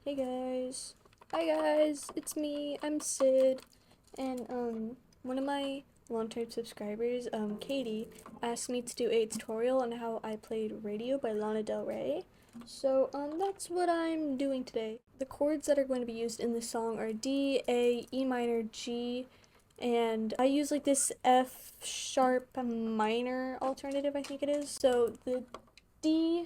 Hey guys. Hi guys, it's me, I'm Sid, and one of my long-term subscribers, Katie, asked me to do a tutorial on how I played Radio by Lana Del Rey. So, that's what I'm doing today. The chords that are going to be used in this song are D, A, E minor, G, and I use like this F sharp minor alternative, I think it is. So the D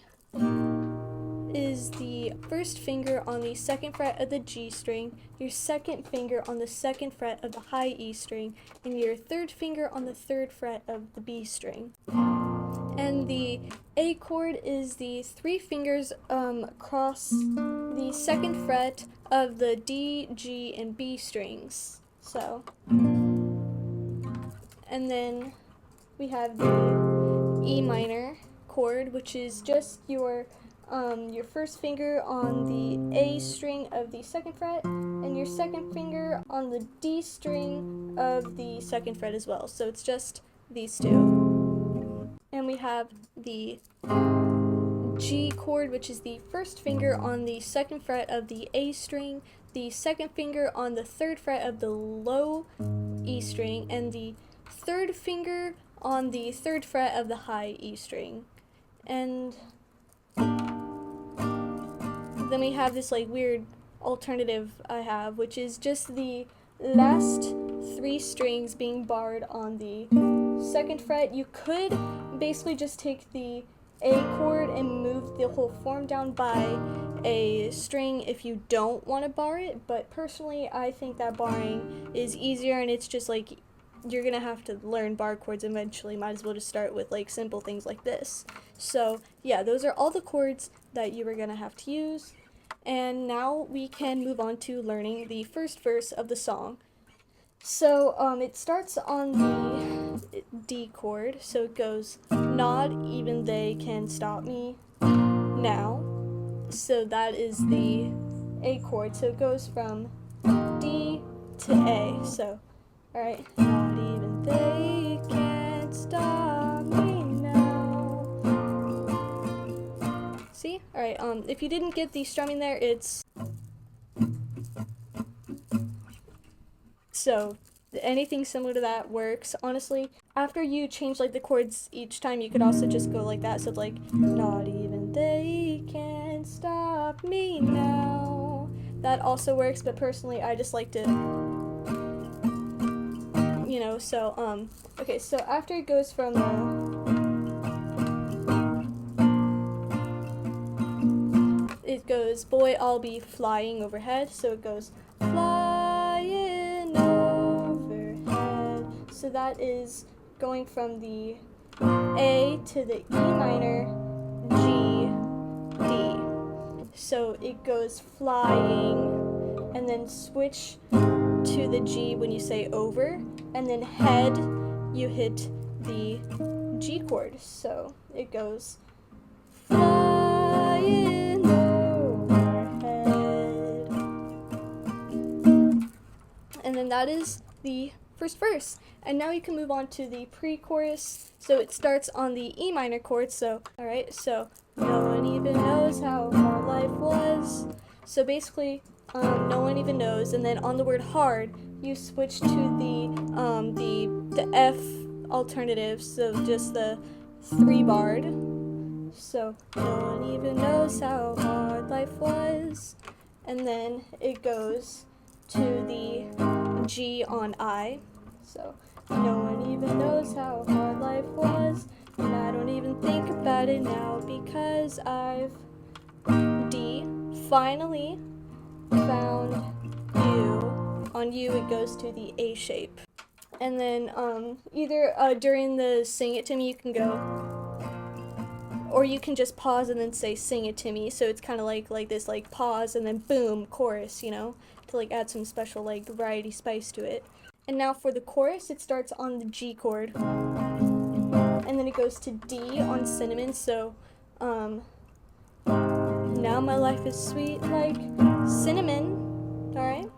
is the first finger on the second fret of the G string, your second finger on the second fret of the high E string, and your third finger on the third fret of the B string. And the A chord is the three fingers across the second fret of the D, G, and B strings. So, and then we have the E minor chord, which is just your first finger on the A string of the second fret and your second finger on the D string of the second fret as well. So it's just these two. And we have the G chord, which is the first finger on the second fret of the A string, the second finger on the third fret of the low E string, and the third finger on the third fret of the high E string. And then we have this like weird alternative I have, which is just the last three strings being barred on the second fret. You could basically just take the A chord and move the whole form down by a string if you don't want to bar it, but personally I think that barring is easier, and it's just like you're gonna have to learn bar chords eventually. Might as well just start with like simple things like this. So yeah, those are all the chords that you are gonna have to use. And now we can move on to learning the first verse of the song. So it starts on the D chord, so it goes, not even they can stop me now. So that is the A chord, so it goes from D to A. So, alright, not even they can stop me now. See? Alright, if you didn't get the strumming there, it's... So, anything similar to that works. Honestly, after you change like the chords each time, you could also just go like that. So it's like, not even they can stop me now. That also works, but personally I just like to, you know, so, okay, so after it goes from it goes, boy, I'll be flying overhead, so it goes, flying overhead. So that is going from the A to the E minor, G, D. So it goes flying, and then switch to the G when you say over, and then head, you hit the G chord. So it goes flying overhead. And then that is the first verse. And now you can move on to the pre-chorus. So it starts on the E minor chord. So, alright, so no one even knows how hard life was. So basically, no one even knows. And then on the word hard, you switch to the F alternative. So just the 3 barred. So no one even knows how hard life was. And then it goes to the G on I. So no one even knows how hard life was, and I don't even think about it now because I've D, finally found you. On you it goes to the A shape. And then either during the sing it to me you can go, or you can just pause and then say sing it to me. So it's kind of like this, like pause and then boom, chorus, you know, to like add some special like variety spice to it. And now for the chorus, it starts on the G chord, and then it goes to D on cinnamon. So now my life is sweet like cinnamon. Alright,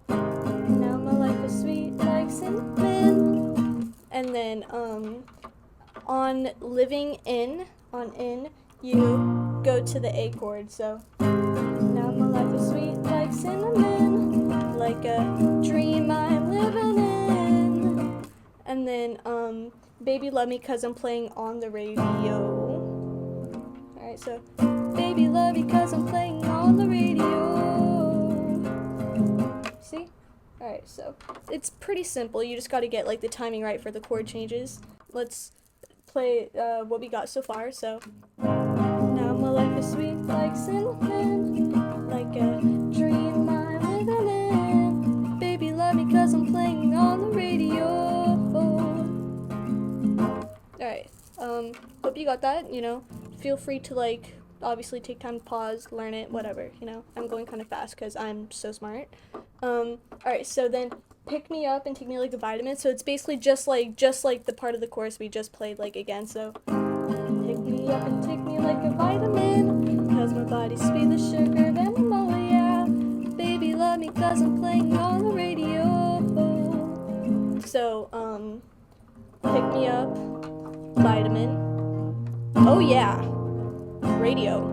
now my life is sweet like cinnamon. And then on living in, on in, you go to the A chord. So now my life is Baby Love Me 'Cause I'm playing on the radio. Alright, so baby love me 'cause I'm playing on the radio. See? Alright, so it's pretty simple. You just gotta get like the timing right for the chord changes. Let's play what we got so far. So now my life is sweet like cinnamon, like a dream I'm living in. Baby love me 'cause I'm playing on the radio. Alright, hope you got that, you know. Feel free to like obviously take time to pause, learn it, whatever, you know. I'm going kind of fast because I'm so smart. Alright, so then pick me up and take me like a vitamin. So it's basically just like the part of the chorus we just played like again. So pick me up and take me like a vitamin, 'cause my body's sweet as sugar venom, oh yeah. Baby love me 'cause I'm playing on the radio. So pick me up, vitamin, oh yeah, radio.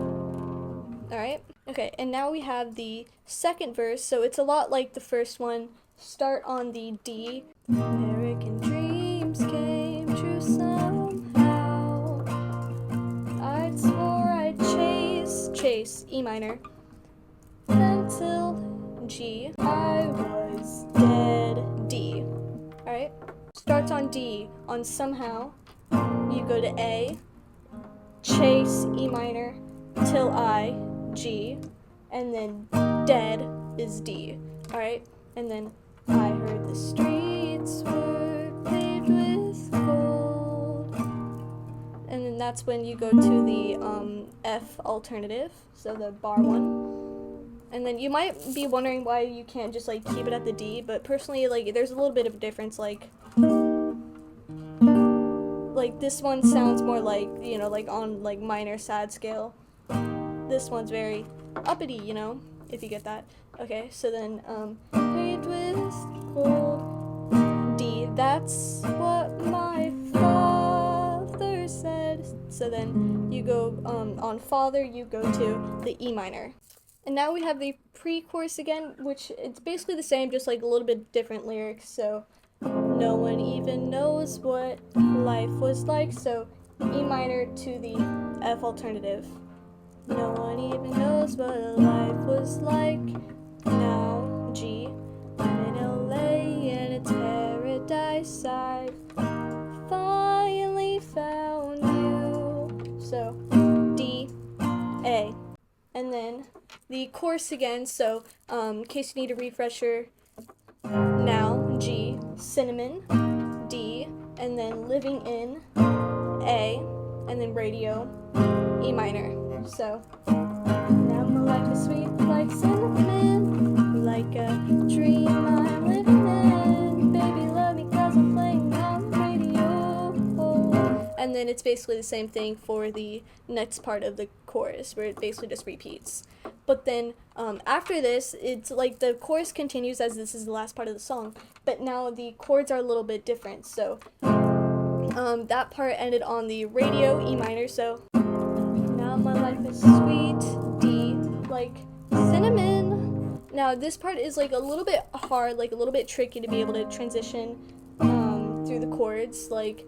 Alright, okay, and now we have the second verse, so it's a lot like the first one. Start on the D. American dreams came true somehow. I'd swore I'd chase, E minor, until G. I was dead, D. Alright, starts on D, on somehow, you go to A, chase, E minor, till I, G, and then dead is D. Alright, and then I heard the streets were paved with gold. And then that's when you go to the F alternative, so the bar one. And then you might be wondering why you can't just like keep it at the D, but personally like there's a little bit of a difference. Like this one sounds more like, you know, like on like minor sad scale. This one's very uppity, you know, if you get that. Okay, so then paved with gold, D, that's what my father said. So then you go on father, you go to the E minor. And now we have the pre-chorus again, which it's basically the same, just like a little bit different lyrics. So no one even knows what life was like. So E minor to the F alternative. No one even knows what life was like. Now G. I'm in LA and it's paradise. I've finally found you. So D, A. And then the chorus again, so in case you need a refresher, now G, cinnamon, D, and then living in, A, and then radio, E minor. So now my life is sweet like cinnamon, like a dream I'm living in. Baby love me 'cause I'm playing on the radio. And then it's basically the same thing for the next part of the chorus, where it basically just repeats. But then after this, it's like the chorus continues as this is the last part of the song, but now the chords are a little bit different. So that part ended on the radio, E minor. So now my life is sweet, D, like cinnamon. Now this part is like a little bit hard, like a little bit tricky to be able to transition through the chords. Like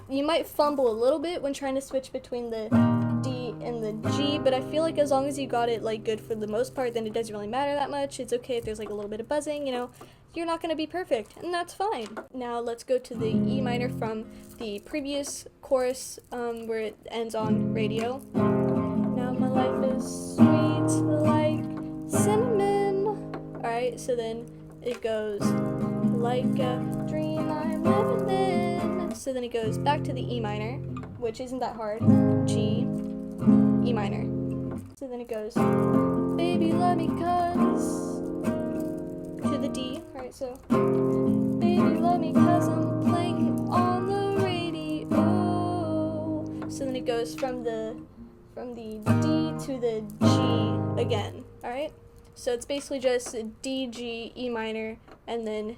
you might fumble a little bit when trying to switch between the D and the G, but I feel like as long as you got it like good for the most part, then it doesn't really matter that much. It's okay if there's like a little bit of buzzing, you know. You're not going to be perfect, and that's fine. Now let's go to the E minor from the previous chorus where it ends on radio. Now my life is sweet like cinnamon. Alright, so then it goes like a dream I'm living in. So then it goes back to the E minor, which isn't that hard. G, E minor. So then it goes, baby love me 'cause, to the D. Alright, so baby love me 'cause I'm playing on the radio. So then it goes from the D to the G again. Alright, so it's basically just D, G, E minor, and then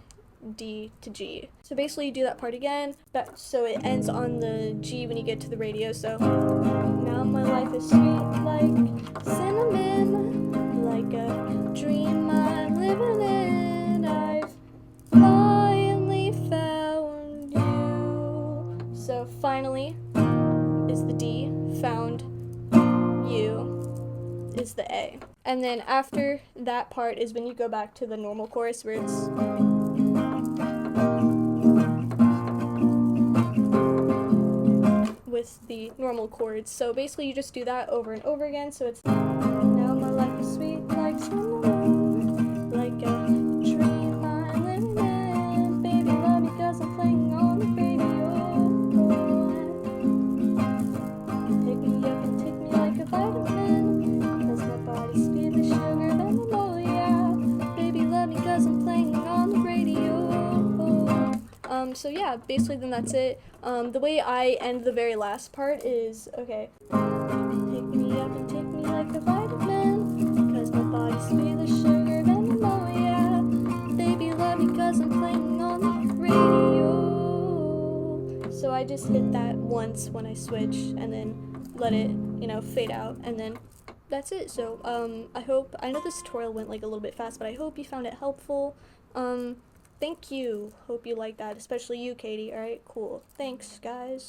D to G. So basically you do that part again, but so it ends on the G when you get to the radio. So now my life is sweet like cinnamon, like a dream I'm living in. I've finally found is the A. And then after that part is when you go back to the normal chorus where it's with the normal chords. So basically you just do that over and over again. So it's now my life is sweet like cinnamon, like a dream I'm living in. Baby love me 'cause I'm playing on the radio. Pick me up and take me like a vitamin, 'cause my body's feeling sugar than ammonia. Baby love me 'cause I'm playing on the radio. So yeah, basically then that's it. The way I end the very last part is, okay, pick me up and take me like a vitamin, 'cause my body's feeling sugar than ammonia. Baby love me 'cause I'm playing on the radio. So I just hit that once when I switch and then let it, fade out, and then that's it. So I know this tutorial went like a little bit fast, but I hope you found it helpful. Thank you. Hope you like that, especially you, Katie. All right, cool. Thanks, guys.